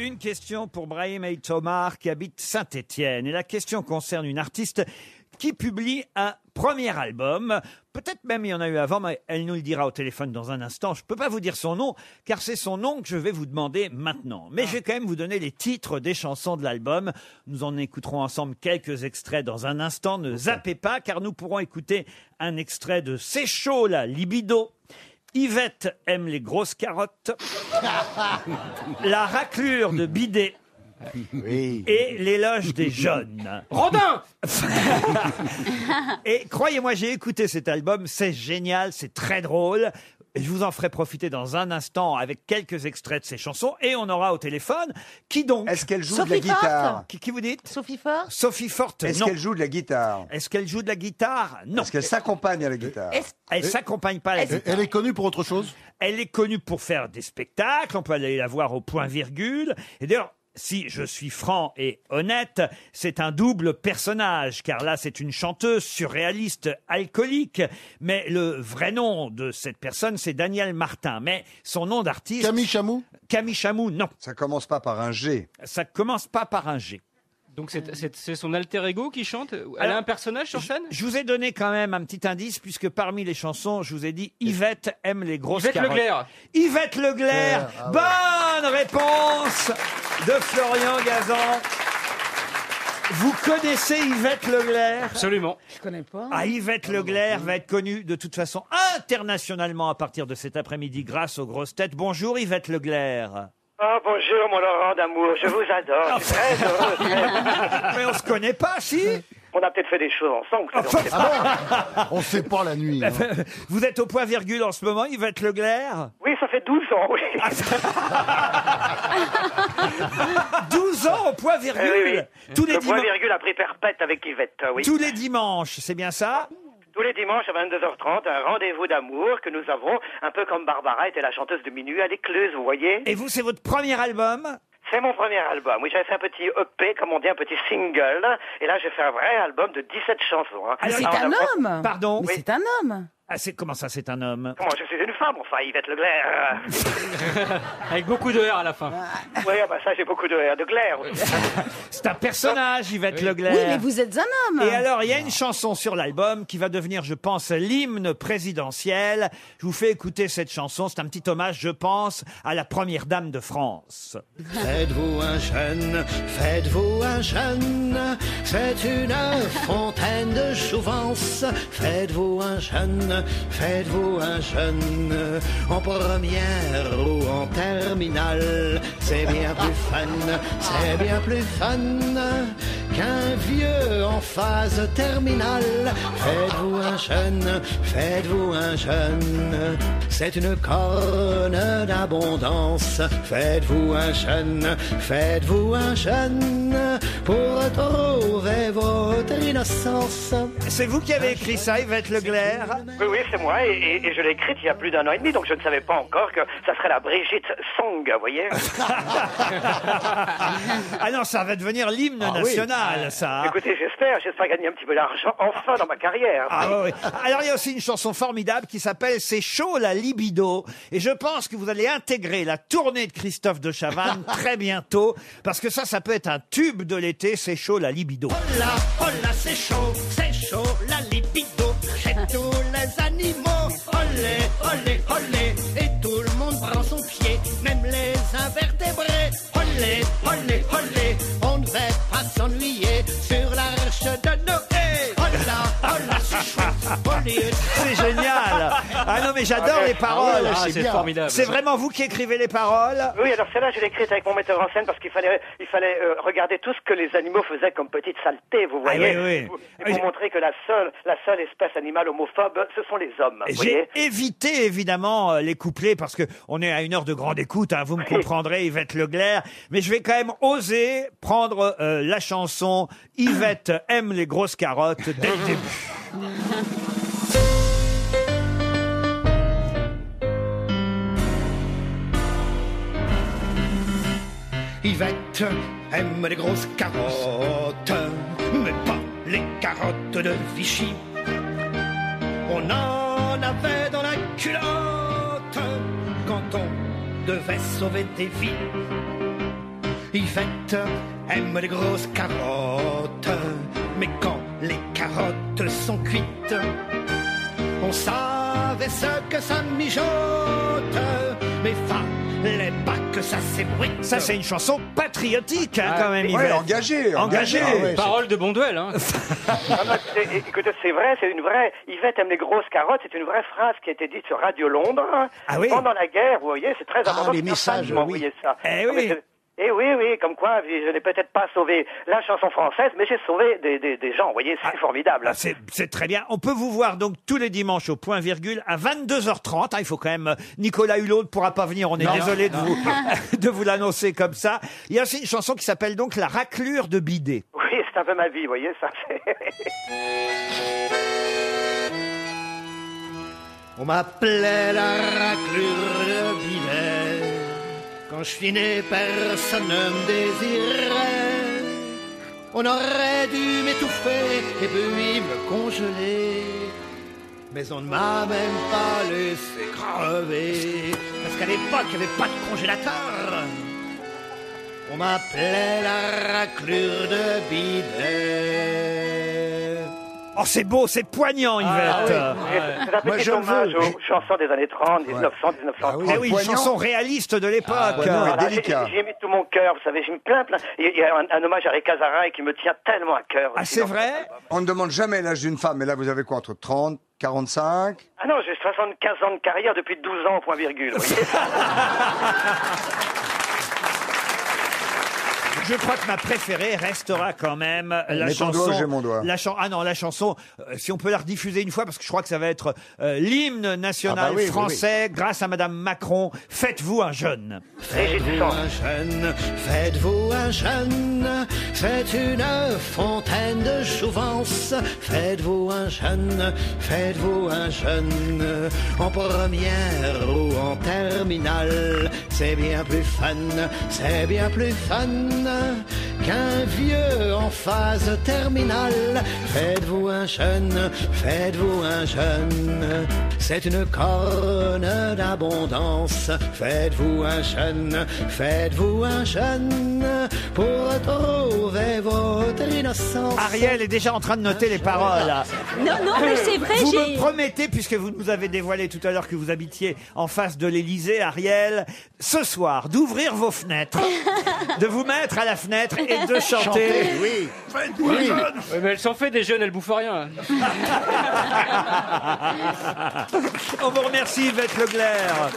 Une question pour Brahim El Tomar qui habite Saint-Étienne. Et la question concerne une artiste qui publie un premier album. Peut-être même il y en a eu avant, mais elle nous le dira au téléphone dans un instant. Je ne peux pas vous dire son nom, car c'est son nom que je vais vous demander maintenant. Mais je vais quand même vous donner les titres des chansons de l'album. Nous en écouterons ensemble quelques extraits dans un instant. Ne zappez pas, car nous pourrons écouter un extrait de C'est chaud, la libido. Yvette aime les grosses carottes. La raclure de bidet. Oui. Et l'éloge des jeunes. Rodin. Et croyez-moi, j'ai écouté cet album, c'est génial, c'est très drôle. Je vous en ferai profiter dans un instant avec quelques extraits de ces chansons. Et on aura au téléphone, qui donc? Est-ce qu'elle joue Sophie de la guitare? Forte. Qui vous dites? Sophie Fort. Sophie Forte, Est-ce non. qu'elle joue de la guitare? Est-ce qu'elle joue de la guitare? Non. Est-ce qu'elle s'accompagne à la guitare? Elle s'accompagne pas à la guitare. Elle est connue pour autre chose? Elle est connue pour faire des spectacles. On peut aller la voir au point virgule. Et d'ailleurs, si je suis franc et honnête, c'est un double personnage, car là, c'est une chanteuse surréaliste alcoolique. Mais le vrai nom de cette personne, c'est Daniel Martin. Mais son nom d'artiste... Camille Chamou? Camille Chamou, non. Ça commence pas par un G. Ça commence pas par un G. Donc c'est son alter ego qui chante. Elle Alors, a un personnage sur scène. Je vous ai donné quand même un petit indice, puisque parmi les chansons, je vous ai dit Yvette aime les grosses Yvette carottes. Leclerc. Yvette Leclerc. Bonne réponse de Florian Gazan. Vous connaissez Yvette Leclerc? Absolument. Je connais pas. Ah, Yvette Leclerc va être connue de toute façon internationalement à partir de cet après-midi grâce aux grosses têtes. Bonjour Yvette Leclerc. Oh, bonjour, mon Laurent d'amour, je vous adore, je suis très heureux. Mais on se connaît pas, si? On a peut-être fait des choses ensemble, ça, on sait pas. On ne sait pas la nuit. hein. Vous êtes au point virgule en ce moment, Yvette Leclerc? Oui, ça fait 12 ans, oui. 12 ans au point virgule. Oui. Tous les Le point dimanches. virgule a pris perpète avec Yvette, oui. Tous les dimanches, c'est bien ça? Tous les dimanches à 22h30, un rendez-vous d'amour que nous avons, un peu comme Barbara était la chanteuse de minuit à l'écluse, vous voyez. Et vous, c'est votre premier album? C'est mon premier album. Oui, j'avais fait un petit EP, comme on dit, un petit single. Et là, j'ai fait un vrai album de 17 chansons. Hein. Mais c'est Alors, un on a- homme. Pardon? Mais Oui. c'est un homme. Ah, comment ça, c'est un homme? Comment, je suis une femme, enfin, Yvette Leclerc. Avec beaucoup de R à la fin. Oui, ah bah ça, j'ai beaucoup de glaire aussi. C'est un personnage, Yvette Leclerc. Oui, mais vous êtes un homme. Et alors, il y a une chanson sur l'album qui va devenir, je pense, l'hymne présidentiel. Je vous fais écouter cette chanson. C'est un petit hommage, je pense, à la première dame de France. Faites-vous un jeune, faites-vous un jeune, c'est une fontaine de jouvence. Faites-vous un jeune, faites-vous un jeune, en première ou en terminale. C'est bien plus fun, c'est bien plus fun qu'un vieux en phase terminale. Faites-vous un jeune, faites-vous un jeune, c'est une corne d'abondance. Faites-vous un jeune, faites-vous un jeune, pour retrouver votre innocence. C'est vous qui avez écrit ça, Yvette Leclerc? Oui, c'est moi, et je l'ai écrite il y a plus d'un an et demi, donc je ne savais pas encore que ça serait la Brigitte Song, vous voyez. Ah non, ça va devenir l'hymne national, ça. Écoutez, j'espère gagner un petit peu d'argent enfin dans ma carrière. Ah oui. Alors il y a aussi une chanson formidable qui s'appelle C'est chaud la libido, et je pense que vous allez intégrer la tournée de Christophe de Chavannes très bientôt, parce que ça peut être un tube de l'été. C'est chaud la libido. Oh là, c'est chaud la libido. Chez tous les animaux, olé, olé, olé. Et tout le monde prend son pied, même les invertébrés. Olé, olé, olé. On ne va pas s'ennuyer sur l'arche de Noé. Oh là, c'est chouette. C'est génial. Ah non, mais j'adore les paroles. C'est formidable. C'est vraiment vous qui écrivez les paroles? Oui, alors celle-là, je l'ai écrite avec mon metteur en scène parce qu'il fallait regarder tout ce que les animaux faisaient comme petite saleté, vous voyez. oui. Et pour montrer que la seule espèce animale homophobe, ce sont les hommes. Vous J'ai voyez. évité évidemment les couplets parce que on est à une heure de grande écoute, hein, vous me comprendrez, Yvette Leclerc, mais je vais quand même oser prendre la chanson Yvette aime les grosses carottes dès le début. Yvette aime les grosses carottes, mais pas les carottes de Vichy. On en avait dans la culotte quand on devait sauver des vies. Yvette aime les grosses carottes, mais quand les carottes sont cuites, on savait ce que ça mijote, mais fallait pas que ça s'ébruite. Ça, c'est une chanson patriotique, hein, quand même, Ouais, Yvette. engagé. Engagé. Ah ouais, Parole de Bonduel, hein. Ah non, écoutez, c'est vrai, c'est une vraie. Yvette aime les grosses carottes, c'est une vraie phrase qui a été dite sur Radio Londres. Ah oui. Pendant la guerre, vous voyez, c'est très important. les C'est ma messages, femme qui m'a envoyé ça. Eh Non, mais oui. Eh oui, comme quoi, je n'ai peut-être pas sauvé la chanson française, mais j'ai sauvé des gens, vous voyez, c'est formidable. Ah, c'est très bien. On peut vous voir donc tous les dimanches au point virgule à 22h30. Ah, il faut quand même. Nicolas Hulot ne pourra pas venir. On est désolé de vous l'annoncer comme ça. Il y a aussi une chanson qui s'appelle donc La raclure de bidet. Oui, c'est un peu ma vie, vous voyez, ça. On m'appelait la raclure de bidet. Quand je suis né, personne ne me désirait. On aurait dû m'étouffer et puis me congeler. Mais on ne m'a même pas laissé crever. Parce qu'à l'époque, il n'y avait pas de congélateur. On m'appelait la raclure de bidet. Oh, c'est beau, c'est poignant, Yvette. C'est un Moi, petit je le hommage veux. aux chansons des années 30, 1900, 1930. Eh oui, une Poignant. chanson réaliste de l'époque. poignant. Voilà, délicat. j'ai mis tout mon cœur, vous savez, j'ai mis plein. Il y a un hommage à Rick Hazarin qui me tient tellement à cœur. Ah, aussi c'est dans- vrai? On ne demande jamais l'âge d'une femme, mais là, vous avez quoi, entre 30, 45? Ah non, j'ai 75 ans de carrière depuis 12 ans, point virgule. Vous voyez. Je crois que ma préférée restera quand même la Mets ton chanson. doigt, j'ai mon doigt. La chanson, si on peut la rediffuser une fois, parce que je crois que ça va être l'hymne national Ah bah oui, oui, français, grâce à Madame Macron. Faites-vous un jeune. Faites-vous un jeune, faites-vous un jeune, c'est une fontaine de jouvence. Faites-vous un jeune, faites-vous un jeune, en première ou en terminale. C'est bien plus fun, c'est bien plus fun qu'un vieux en phase terminale. Faites-vous un jeune, faites-vous un jeune, c'est une corne d'abondance. Faites-vous un jeune, faites-vous un jeune, pour retrouver votre innocence. Ariel est déjà en train de noter les paroles. Non, mais c'est vrai, Vous j'ai... me promettez, puisque vous nous avez dévoilé tout à l'heure que vous habitiez en face de l'Élysée, Ariel, ce soir, d'ouvrir vos fenêtres, de vous mettre à la fenêtre et de chanter. Oui. Oui, mais elle s'en fait des jeunes, elle bouffe rien. On vous remercie, Yvette Leclerc.